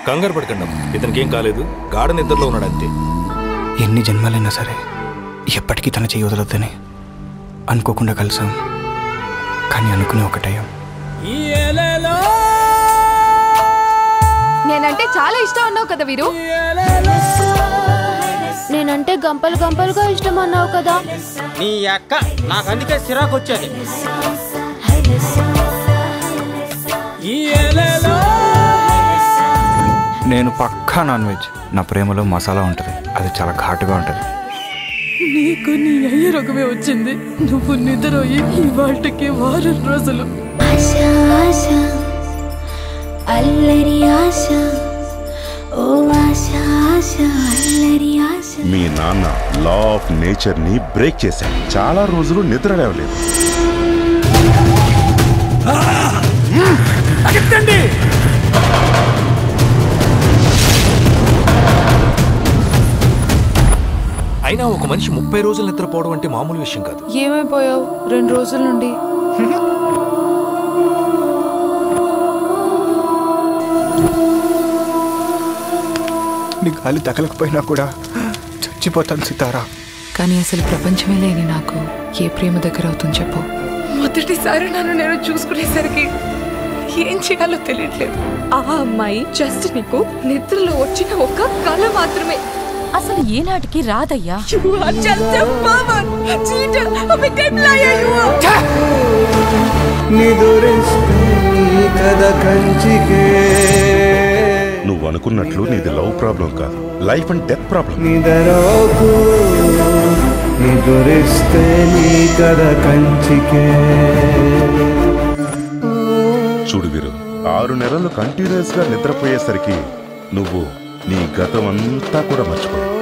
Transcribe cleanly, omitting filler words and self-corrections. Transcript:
కంగారు పడకండి, ఇతనికి ఏం కాలేదు, గాఢ నిద్రలో ఉన్నాడు అంతే. ఎన్ని జన్మలైనా సరే ఎప్పటికీ తన చెయ్యి వదలొద్దని అనుకోకుండా కలిసాం, కానీ అనుకునే ఒకటయ్యాం. నేనంటే చాలా ఇష్టం అన్నావు కదా వీరు. నేనంటే గంపలు గంపలుగా ఇష్టం అన్నావు కదా. నీ అక్క నాకు అందుకే సిరాకు వచ్చేది. నేను పక్కా నాన్ వెజ్. నా ప్రేమలో మసాలా ఉంటుంది, అది చాలా ఘాటుగా ఉంటుంది. నీకు నీ అయ్య రోగమే వచ్చింది. నువ్వు నిద్రపోయి ఈ వాటికి వారం రోజులు. మీ నాన్న లా ఆఫ్ నేచర్ ని బ్రేక్ చేశాడు. చాలా రోజులు నిద్ర లేవలేదు. అయినా ఒక మనిషి 30 రోజులు నిద్రపోవడం అంటే మామూలు విషయం కాదు. ఏమైపోయావు 2 రోజుల నుండి? నీ గాలి తగలకపోయినా కూడా చచ్చిపోతాను సితారా. కానీ అసలు ప్రపంచమే లేని నాకు ఏ ప్రేమ దగ్గర అవుతుంది చెప్పు. మొదటిసారి నన్ను నేను చూసుకునేసరికి ఏం చేయాలో తెలియట్లేదు. ఆ అమ్మాయి జస్ట్ నీకు నిద్రలో వచ్చిన ఒక కళ మాత్రమే. అసలు ఏనాటికి రాదయ్యా. నువ్వు అనుకున్నట్లు నీది లవ్ ప్రాబ్లం కాదు, లైఫ్ అండ్ డెత్ ప్రాబ్లం. చూడు వీరు, 6 నెలలు కంటిన్యూస్ గా నిద్రపోయేసరికి నువ్వు నీ గతం అంతా కూడా మర్చిపోయావు.